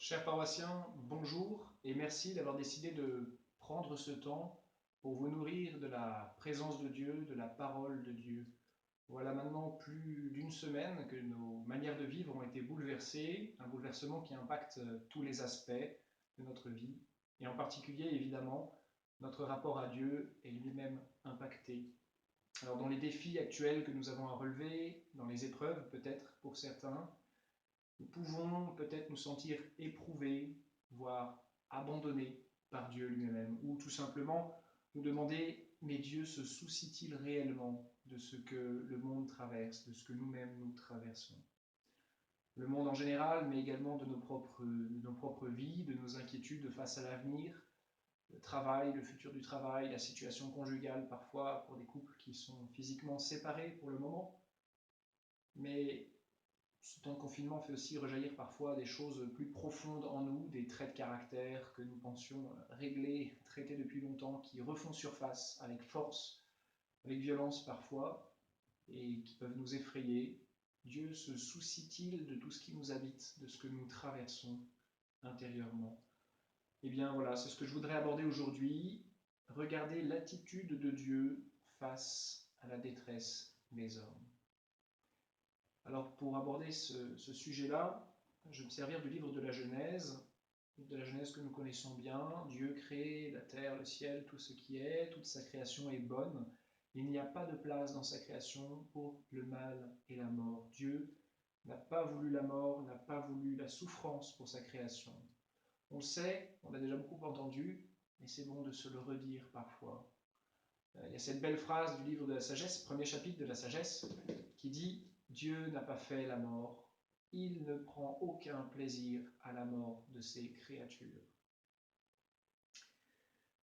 Chers paroissiens, bonjour et merci d'avoir décidé de prendre ce temps pour vous nourrir de la présence de Dieu, de la parole de Dieu. Voilà maintenant plus d'une semaine que nos manières de vivre ont été bouleversées, un bouleversement qui impacte tous les aspects de notre vie, et en particulier évidemment notre rapport à Dieu est lui-même impacté. Alors dans les défis actuels que nous avons à relever, dans les épreuves peut-être pour certains, nous pouvons peut-être nous sentir éprouvés, voire abandonnés par Dieu lui-même, ou tout simplement nous demander, mais Dieu se soucie-t-il réellement de ce que le monde traverse, de ce que nous-mêmes nous traversons? Le monde en général, mais également de nos propres vies, de nos inquiétudes face à l'avenir, le travail, le futur du travail, la situation conjugale parfois pour des couples qui sont physiquement séparés pour le moment. Mais ce temps de confinement fait aussi rejaillir parfois des choses plus profondes en nous, des traits de caractère que nous pensions réglés, traités depuis longtemps, qui refont surface avec force, avec violence parfois, et qui peuvent nous effrayer. Dieu se soucie-t-il de tout ce qui nous habite, de ce que nous traversons intérieurement? Eh bien voilà, c'est ce que je voudrais aborder aujourd'hui. Regarder l'attitude de Dieu face à la détresse des hommes. Alors pour aborder ce sujet-là, je vais me servir du livre de la Genèse que nous connaissons bien. Dieu crée la terre, le ciel, tout ce qui est, toute sa création est bonne. Il n'y a pas de place dans sa création pour le mal et la mort. Dieu n'a pas voulu la mort, n'a pas voulu la souffrance pour sa création. On le sait, on l'a déjà beaucoup entendu, mais c'est bon de se le redire parfois. Il y a cette belle phrase du livre de la sagesse, premier chapitre de la sagesse, qui dit « Dieu n'a pas fait la mort, il ne prend aucun plaisir à la mort de ses créatures. »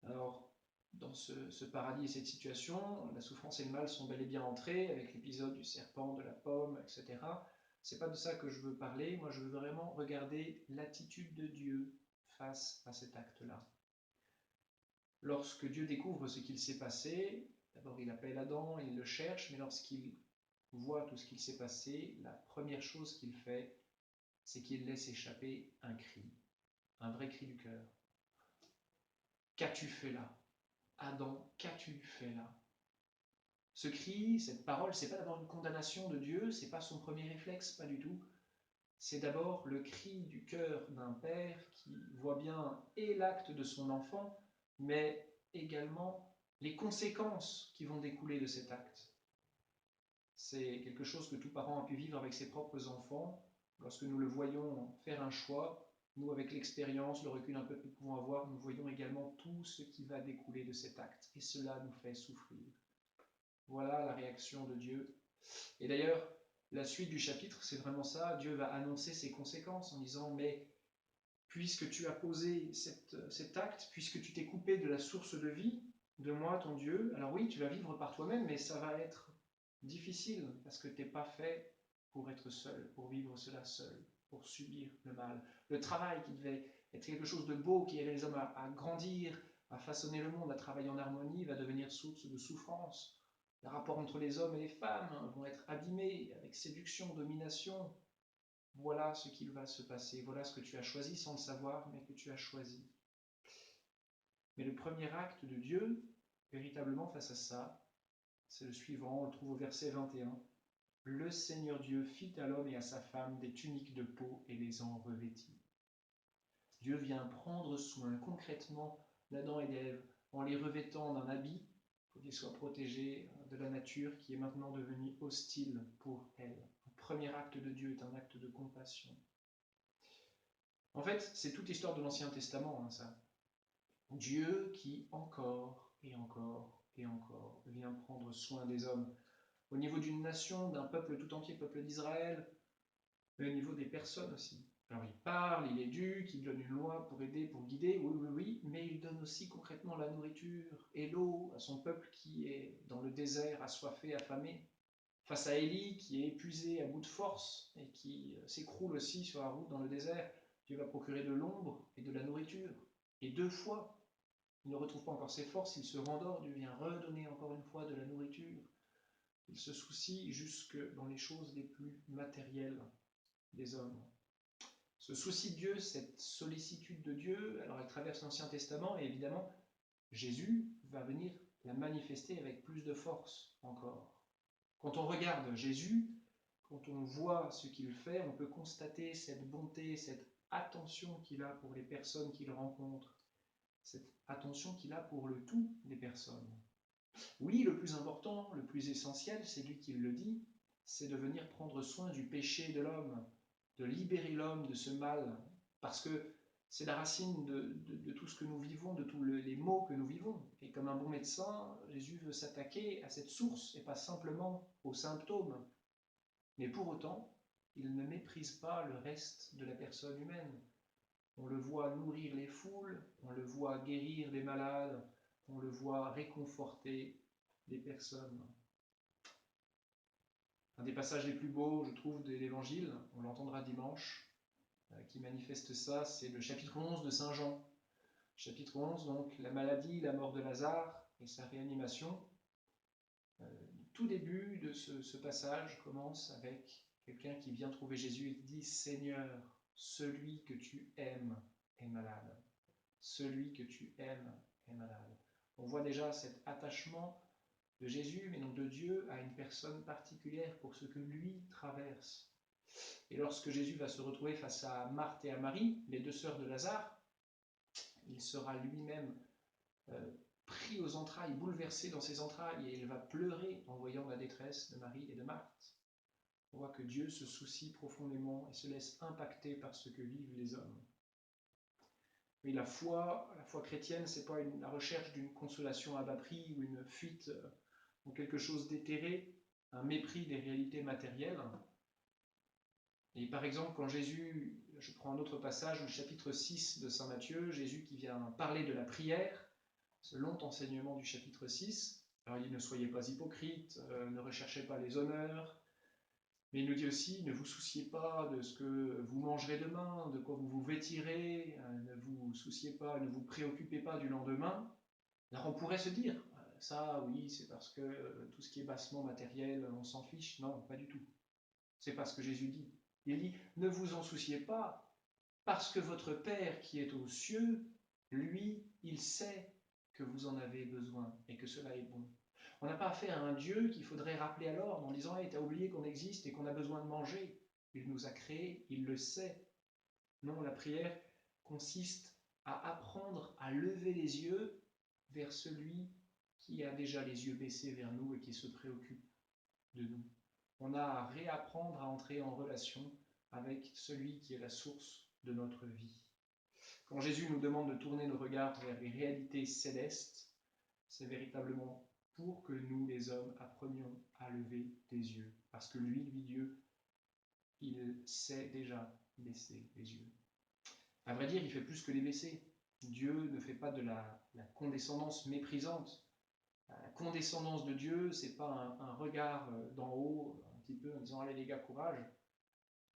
Alors, dans ce paradis et cette situation, la souffrance et le mal sont bel et bien entrés avec l'épisode du serpent, de la pomme, etc. C'est pas de ça que je veux parler, moi je veux vraiment regarder l'attitude de Dieu face à cet acte-là. Lorsque Dieu découvre ce qu'il s'est passé, d'abord il appelle Adam, il le cherche, mais lorsqu'il voit tout ce qu'il s'est passé, la première chose qu'il fait, c'est qu'il laisse échapper un cri, un vrai cri du cœur. Qu'as-tu fait là? Adam, qu'as-tu fait là? Ce cri, cette parole, c'est pas d'abord une condamnation de Dieu, c'est pas son premier réflexe, pas du tout. C'est d'abord le cri du cœur d'un père qui voit bien et l'acte de son enfant, mais également les conséquences qui vont découler de cet acte. C'est quelque chose que tout parent a pu vivre avec ses propres enfants. Lorsque nous le voyons faire un choix, nous, avec l'expérience, le recul un peu que nous pouvons avoir, nous voyons également tout ce qui va découler de cet acte. Et cela nous fait souffrir. Voilà la réaction de Dieu. Et d'ailleurs, la suite du chapitre, c'est vraiment ça. Dieu va annoncer ses conséquences en disant « Mais puisque tu as posé cet acte, puisque tu t'es coupé de la source de vie, de moi, ton Dieu, alors oui, tu vas vivre par toi-même, mais ça va être difficile parce que tu n'es pas fait pour être seul, pour vivre cela seul, pour subir le mal. Le travail qui devait être quelque chose de beau, qui aidait les hommes à grandir, à façonner le monde, à travailler en harmonie, va devenir source de souffrance. Les rapports entre les hommes et les femmes vont être abîmés avec séduction, domination. Voilà ce qu'il va se passer, voilà ce que tu as choisi sans le savoir, mais que tu as choisi. Mais le premier acte de Dieu, véritablement face à ça, c'est le suivant, on le trouve au verset 21. Le Seigneur Dieu fit à l'homme et à sa femme des tuniques de peau et les en revêtit. Dieu vient prendre soin concrètement d'Adam et d'Ève en les revêtant d'un habit pour qu'ils soient protégés de la nature qui est maintenant devenue hostile pour elles. Le premier acte de Dieu est un acte de compassion. En fait, c'est toute l'histoire de l'Ancien Testament, ça. Dieu qui encore et encore et encore vient prendre soin des hommes. Au niveau d'une nation, d'un peuple tout entier, le peuple d'Israël, mais au niveau des personnes aussi. Alors il parle, il éduque, il donne une loi pour aider, pour guider, oui, oui, oui, mais il donne aussi concrètement la nourriture et l'eau à son peuple qui est dans le désert, assoiffé, affamé. Face à Élie qui est épuisé à bout de force et qui s'écroule aussi sur la route dans le désert, Dieu va procurer de l'ombre et de la nourriture. Et 2 fois, il ne retrouve pas encore ses forces, il se rendort, Dieu vient redonner encore une fois de la nourriture. Il se soucie jusque dans les choses les plus matérielles des hommes. Ce souci de Dieu, cette sollicitude de Dieu, alors elle traverse l'Ancien Testament et évidemment, Jésus va venir la manifester avec plus de force encore. Quand on regarde Jésus, quand on voit ce qu'il fait, on peut constater cette bonté, cette attention qu'il a pour les personnes qu'il rencontre, cette attention qu'il a pour le tout des personnes. Oui, le plus important, le plus essentiel, c'est lui qui le dit, c'est de venir prendre soin du péché de l'homme, de libérer l'homme de ce mal, parce que c'est la racine de tout ce que nous vivons, de tous les maux que nous vivons. Et comme un bon médecin, Jésus veut s'attaquer à cette source et pas simplement aux symptômes. Mais pour autant, il ne méprise pas le reste de la personne humaine. On le voit nourrir les foules, on le voit guérir les malades, on le voit réconforter les personnes. Un des passages les plus beaux, je trouve, de l'Évangile, on l'entendra dimanche, qui manifeste ça, c'est le chapitre 11 de Saint Jean. Chapitre 11, donc, la maladie, la mort de Lazare et sa réanimation. Tout début de ce passage commence avec quelqu'un qui vient trouver Jésus et qui dit « Seigneur, celui que tu aimes est malade. Celui que tu aimes est malade. » On voit déjà cet attachement de Jésus, mais non de Dieu, à une personne particulière pour ce que lui traverse. Et lorsque Jésus va se retrouver face à Marthe et à Marie, les deux sœurs de Lazare, il sera lui-même pris aux entrailles, bouleversé dans ses entrailles, et il va pleurer en voyant la détresse de Marie et de Marthe. On voit que Dieu se soucie profondément et se laisse impacter par ce que vivent les hommes. Mais la foi chrétienne, ce n'est pas la recherche d'une consolation à bas prix ou une fuite dans quelque chose d'éthéré, un mépris des réalités matérielles. Et par exemple, quand Jésus, je prends un autre passage, le chapitre 6 de Saint Matthieu, Jésus qui vient parler de la prière, ce long enseignement du chapitre 6, alors il dit « Ne soyez pas hypocrites, ne recherchez pas les honneurs », mais il nous dit aussi « Ne vous souciez pas de ce que vous mangerez demain, de quoi vous vous vêtirez, ne vous souciez pas, ne vous préoccupez pas du lendemain ». Alors on pourrait se dire « Ça, oui, c'est parce que tout ce qui est bassement matériel, on s'en fiche ». Non, pas du tout. C'est pas ce que Jésus dit. Il dit « Ne vous en souciez pas, parce que votre Père qui est aux cieux, lui, il sait que vous en avez besoin et que cela est bon. » On n'a pas affaire à un Dieu qu'il faudrait rappeler à l'ordre en disant « Hey, t'as oublié qu'on existe et qu'on a besoin de manger. » Il nous a créés, il le sait. Non, la prière consiste à apprendre à lever les yeux vers celui qui a déjà les yeux baissés vers nous et qui se préoccupe de nous. On a à réapprendre à entrer en relation avec celui qui est la source de notre vie. Quand Jésus nous demande de tourner nos regards vers les réalités célestes, c'est véritablement pour que nous, les hommes, apprenions à lever les yeux. Parce que lui, Dieu, il sait déjà baisser les yeux. À vrai dire, il fait plus que les baisser. Dieu ne fait pas de la condescendance méprisante. La condescendance de Dieu, c'est pas un regard d'en haut, un petit peu en disant « Allez les gars, courage ».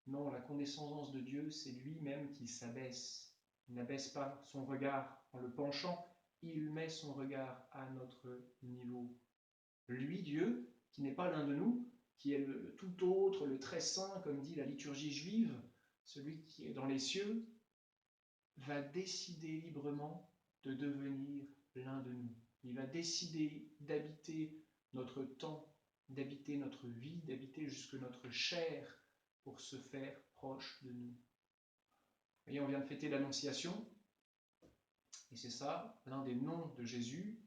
Non, la condescendance de Dieu, c'est lui-même qui s'abaisse. Il n'abaisse pas son regard en le penchant, il met son regard à notre niveau. Lui, Dieu, qui n'est pas l'un de nous, qui est le tout autre, le très saint, comme dit la liturgie juive, celui qui est dans les cieux, va décider librement de devenir l'un de nous. Il va décider d'habiter notre temps, d'habiter notre vie, d'habiter jusque notre chair pour se faire proche de nous. Vous voyez, on vient de fêter l'Annonciation, et c'est ça, l'un des noms de Jésus.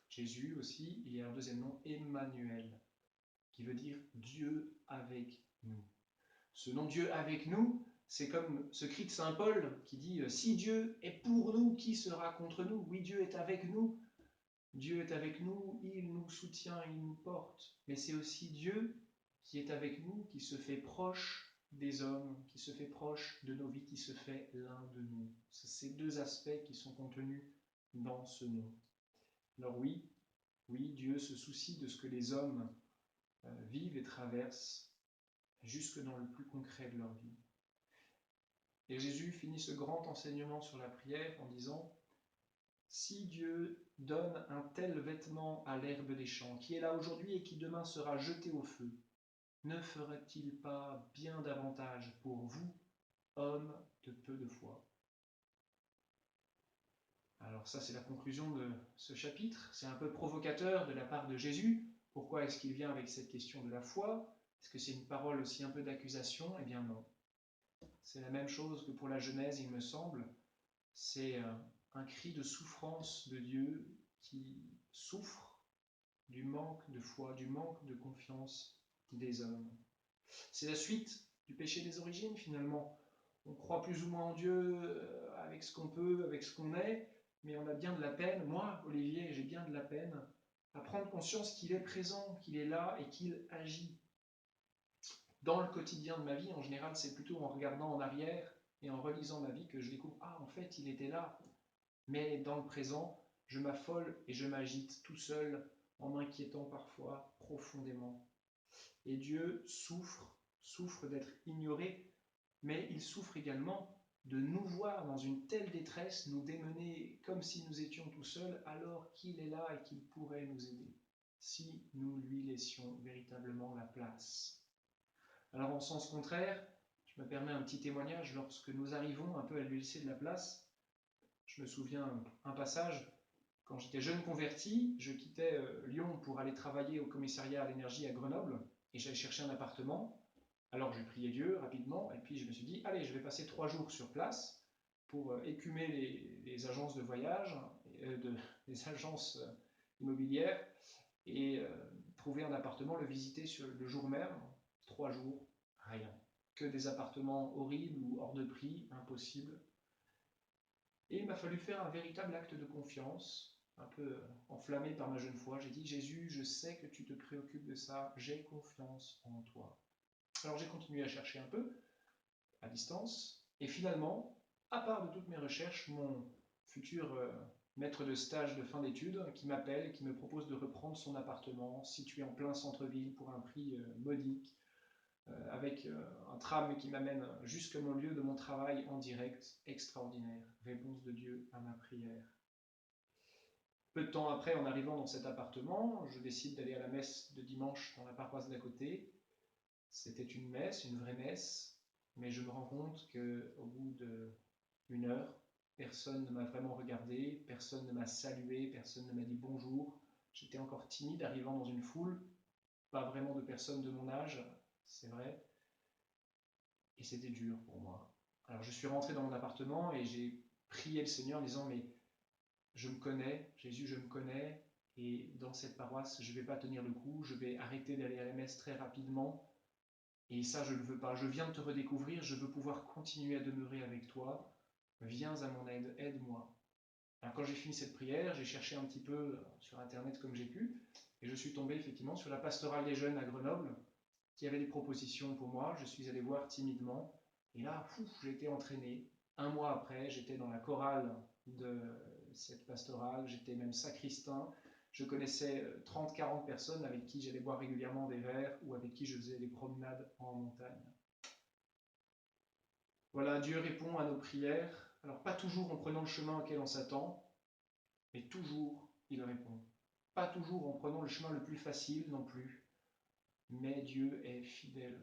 Jésus aussi, il y a un deuxième nom, Emmanuel, qui veut dire Dieu avec nous. Ce nom Dieu avec nous, c'est comme ce cri de Saint Paul qui dit « Si Dieu est pour nous, qui sera contre nous ?» Oui, Dieu est avec nous. Dieu est avec nous, il nous soutient, il nous porte. Mais c'est aussi Dieu qui est avec nous, qui se fait proche des hommes, qui se fait proche de nos vies, qui se fait l'un de nous. C'est ces deux aspects qui sont contenus dans ce nom. Alors oui, Dieu se soucie de ce que les hommes vivent et traversent jusque dans le plus concret de leur vie. Et Jésus finit ce grand enseignement sur la prière en disant « Si Dieu donne un tel vêtement à l'herbe des champs, qui est là aujourd'hui et qui demain sera jeté au feu, ne fera-t-il pas bien davantage pour vous, hommes, de peu de foi. Alors ça, c'est la conclusion de ce chapitre. C'est un peu provocateur de la part de Jésus. Pourquoi est-ce qu'il vient avec cette question de la foi? Est-ce que c'est une parole aussi un peu d'accusation? Eh bien non. C'est la même chose que pour la Genèse, il me semble. C'est un cri de souffrance de Dieu qui souffre du manque de foi, du manque de confiance des hommes. C'est la suite du péché des origines finalement. On croit plus ou moins en Dieu avec ce qu'on peut, avec ce qu'on est, mais on a bien de la peine, moi, Olivier, j'ai bien de la peine à prendre conscience qu'il est présent, qu'il est là et qu'il agit. Dans le quotidien de ma vie, en général, c'est plutôt en regardant en arrière et en relisant ma vie que je découvre « Ah, en fait, il était là !» Mais dans le présent, je m'affole et je m'agite tout seul, en m'inquiétant parfois profondément. Et Dieu souffre d'être ignoré, mais il souffre également de nous voir dans une telle détresse, nous démener comme si nous étions tout seuls, alors qu'il est là et qu'il pourrait nous aider, si nous lui laissions véritablement la place. Alors en sens contraire, je me permets un petit témoignage, lorsque nous arrivons un peu à lui laisser de la place, je me souviens un passage, quand j'étais jeune converti, je quittais Lyon pour aller travailler au commissariat à l'énergie à Grenoble, et j'allais chercher un appartement. Alors je priais Dieu rapidement, et puis je me suis dit, allez, je vais passer 3 jours sur place pour écumer les agences de voyage, les agences immobilières, et trouver un appartement, le visiter sur le jour même. 3 jours, rien. Que des appartements horribles ou hors de prix, impossible. Et il m'a fallu faire un véritable acte de confiance, un peu enflammé par ma jeune foi. J'ai dit, Jésus, je sais que tu te préoccupes de ça, j'ai confiance en toi. Alors j'ai continué à chercher un peu, à distance, et finalement, à part de toutes mes recherches, mon futur maître de stage de fin d'études qui m'appelle et qui me propose de reprendre son appartement situé en plein centre-ville pour un prix modique, avec un tram qui m'amène jusqu'à mon lieu de mon travail en direct. Extraordinaire, réponse de Dieu à ma prière. Peu de temps après, en arrivant dans cet appartement, je décide d'aller à la messe de dimanche dans la paroisse d'à côté. C'était une messe, une vraie messe, mais je me rends compte qu'au bout d'une heure, personne ne m'a vraiment regardé, personne ne m'a salué, personne ne m'a dit bonjour. J'étais encore timide, arrivant dans une foule, pas vraiment de personnes de mon âge, c'est vrai, et c'était dur pour moi. Alors je suis rentré dans mon appartement et j'ai prié le Seigneur en disant, mais je me connais, Jésus, je me connais, et dans cette paroisse, je ne vais pas tenir le coup, je vais arrêter d'aller à la messe très rapidement, et ça, je ne le veux pas. Je viens de te redécouvrir, je veux pouvoir continuer à demeurer avec toi. Viens à mon aide, aide-moi. Alors quand j'ai fini cette prière, j'ai cherché un petit peu sur Internet comme j'ai pu, et je suis tombé effectivement sur la pastorale des jeunes à Grenoble, qui avait des propositions pour moi. Je suis allé voir timidement, et là, j'ai été entraîné. Un mois après, j'étais dans la chorale de cette pastorale, j'étais même sacristain. Je connaissais 30-40 personnes avec qui j'allais boire régulièrement des verres ou avec qui je faisais des promenades en montagne. Voilà, Dieu répond à nos prières. Alors pas toujours en prenant le chemin auquel on s'attend, mais toujours il répond. Pas toujours en prenant le chemin le plus facile non plus, mais Dieu est fidèle.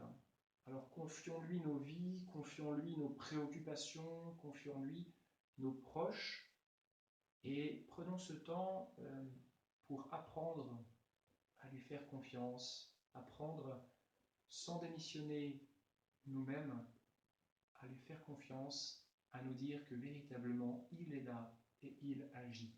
Alors confions-lui nos vies, confions-lui nos préoccupations, confions-lui nos proches, et prenons ce temps pour apprendre à lui faire confiance, apprendre sans démissionner nous-mêmes, à lui faire confiance, à nous dire que véritablement il est là et il agit.